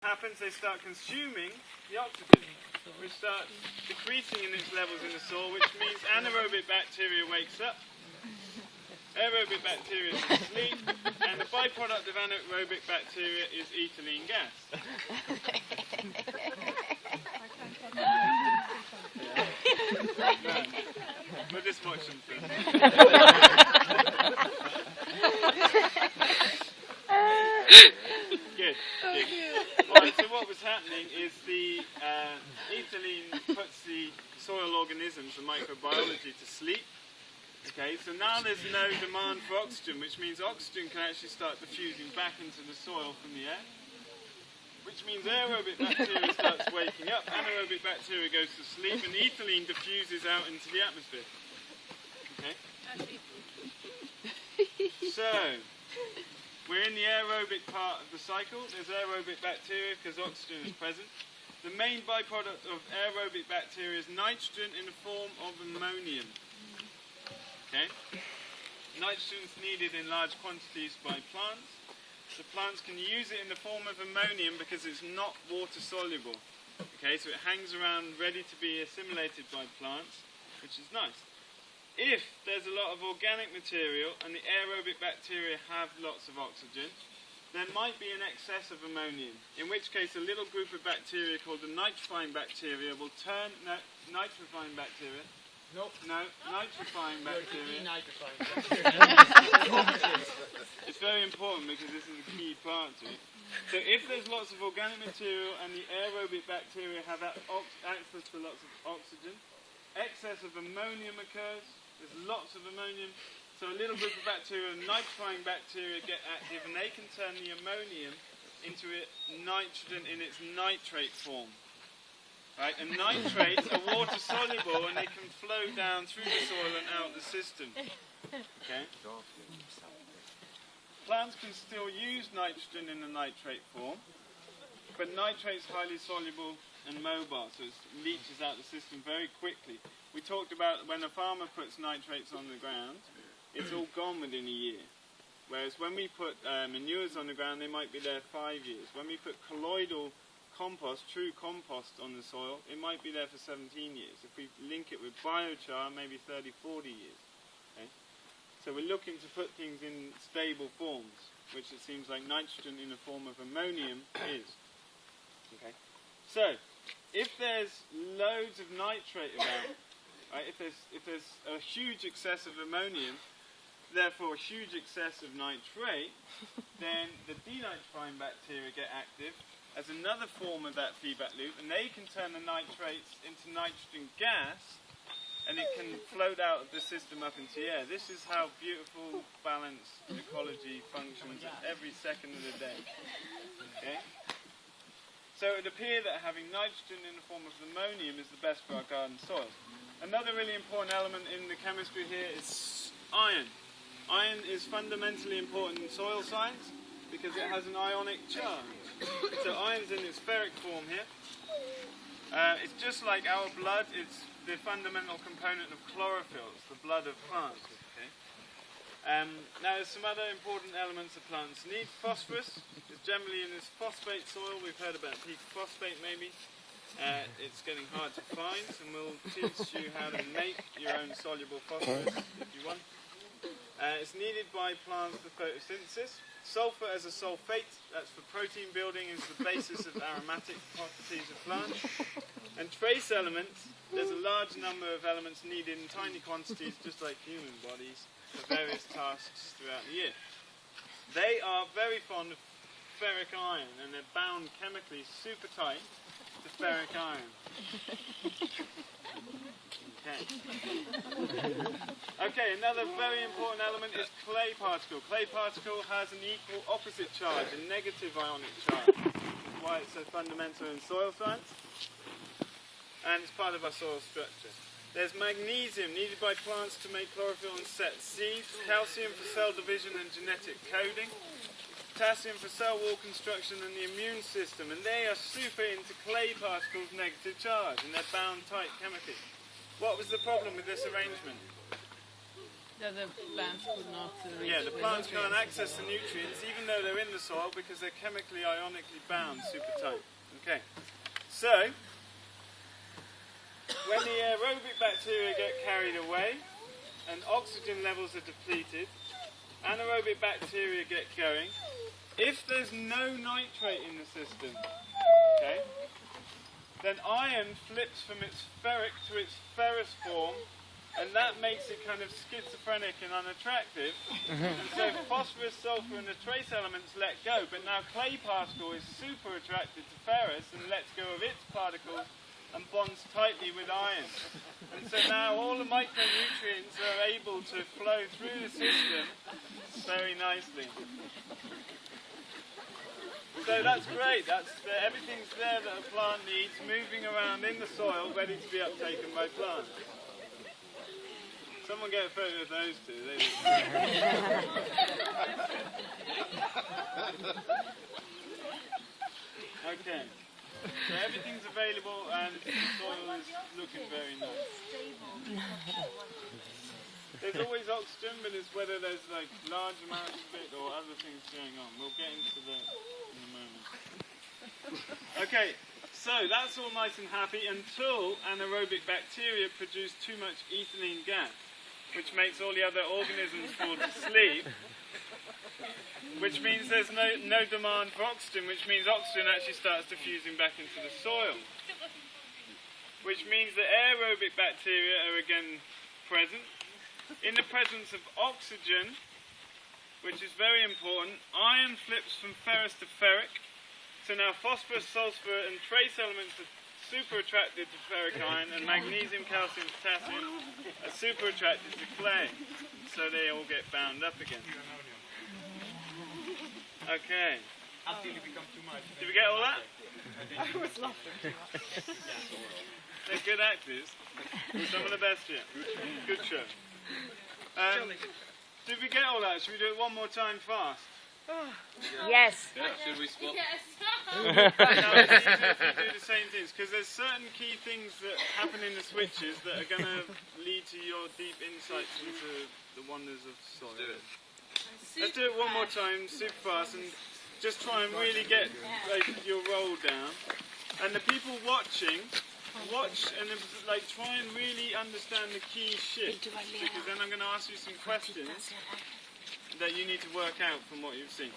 happens, they start consuming the oxygen, which starts decreasing in its levels in the soil, which means anaerobic bacteria wakes up, aerobic bacteria is asleep, and the byproduct of anaerobic bacteria is ethylene gas. No, but this much Good. Alright, so what was happening is the ethylene puts the soil organisms, the microbiology, to sleep. Okay, so now there's no demand for oxygen, which means oxygen can actually start diffusing back into the soil from the air, which means aerobic bacteria starts waking up, anaerobic bacteria goes to sleep, and ethylene diffuses out into the atmosphere. Okay? So, we're in the aerobic part of the cycle. There's aerobic bacteria because oxygen is present. The main byproduct of aerobic bacteria is nitrogen in the form of ammonium. Okay? Nitrogen is needed in large quantities by plants. The plants can use it in the form of ammonium because it's not water soluble. Okay, so it hangs around ready to be assimilated by plants, which is nice. If there's a lot of organic material and the aerobic bacteria have lots of oxygen, there might be an excess of ammonium, in which case a little group of bacteria called the nitrifying bacteria will turn... nitrifying bacteria? Nope. No, nitrifying bacteria. It's very important because this is a key part to it. So if there's lots of organic material and the aerobic bacteria have access to lots of oxygen, excess of ammonium occurs. There's lots of ammonium. So a little group of bacteria, nitrifying bacteria, get active and they can turn the ammonium into nitrogen in its nitrate form. Right? And nitrates are water soluble and they can flow down through the soil and out the system. Okay? Plants can still use nitrogen in the nitrate form, but nitrate's highly soluble and mobile, so it leaches out the system very quickly. We talked about when a farmer puts nitrates on the ground, it's all gone within a year. Whereas when we put manures on the ground, they might be there 5 years. When we put colloidal compost, true compost on the soil, it might be there for 17 years. If we link it with biochar, maybe 30, 40 years. Okay? So we're looking to put things in stable forms, which it seems like nitrogen in the form of ammonium is. Okay? So, if there's loads of nitrate around, right, if there's a huge excess of ammonium, therefore a huge excess of nitrate, then the denitrifying bacteria get active as another form of that feedback loop, and they can turn the nitrates into nitrogen gas, and it can float out of the system up into the air. This is how beautiful, balanced ecology functions every second of the day. Okay? So it would appear that having nitrogen in the form of ammonium is the best for our garden soil. Another really important element in the chemistry here is iron. Iron is fundamentally important in soil science because it has an ionic charge. So iron's in its ferric form here. It's just like our blood, it's the fundamental component of chlorophyll, it's the blood of plants. Okay? Now there's some other important elements that plants need. Phosphorus is generally in this phosphate soil. We've heard about peak phosphate maybe. It's getting hard to find, and we'll teach you how to make your own soluble phosphorus if you want. It's needed by plants for photosynthesis. Sulfur as a sulfate, that's for protein building, is the basis of aromatic properties of plants. And trace elements, there's a large number of elements needed in tiny quantities, just like human bodies, for various tasks throughout the year. They are very fond of ferric iron, and they're bound chemically super tight to ferric iron. Okay, another very important element is clay particle. Clay particle has an equal opposite charge, a negative ionic charge. That's why it's so fundamental in soil science. And it's part of our soil structure. There's magnesium needed by plants to make chlorophyll and set seeds, calcium for cell division and genetic coding, potassium for cell wall construction and the immune system, and they are super into clay particles' negative charge, and they're bound tight chemically. What was the problem with this arrangement? The plants could not reach Yeah, the plants can't nutrients. access the nutrients even though they're in the soil because they're chemically ionically bound super tight. Okay, so when the aerobic bacteria get carried away and oxygen levels are depleted, anaerobic bacteria get going. If there's no nitrate in the system, okay, then iron flips from its ferric to its ferrous form, and that makes it kind of schizophrenic and unattractive. And so phosphorus, sulfur and the trace elements let go, but now clay particle is super attracted to ferrous and lets go of its particles and bonds tightly with iron. And so now all the micronutrients are able to flow through the system very nicely. So that's great, everything's there that a plant needs, moving around in the soil, ready to be uptaken by plants. Someone get a photo of those two. Okay, so everything's available and the soil is looking very nice. There's always oxygen, but it's whether there's like large amounts of it or other things going on. We'll get into that in a moment. Okay, so that's all nice and happy until anaerobic bacteria produce too much ethylene gas, which makes all the other organisms fall to sleep, which means there's no demand for oxygen, which means oxygen actually starts diffusing back into the soil, which means that aerobic bacteria are again present. In the presence of oxygen, which is very important, iron flips from ferrous to ferric. So now phosphorus, sulfur and trace elements are super attracted to ferric iron, and magnesium, calcium, potassium are super attracted to clay. So they all get bound up again. Okay. Until it becomes too much. Did we get all that? I was laughing. They're good actors. Some of the best here. Good show. Did we get all that? Should we do it one more time fast? Yes. Yeah, should we swap? No, it's easier if we do the same things, because there's certain key things that happen in the switches that are going to lead to your deep insights into the wonders of soil. Do it. Let's do it one more time, super fast, and just try and really get your roll down. And the people watching, watch and try and really understand the key shifts, because then I'm going to ask you some questions that you need to work out from what you've seen.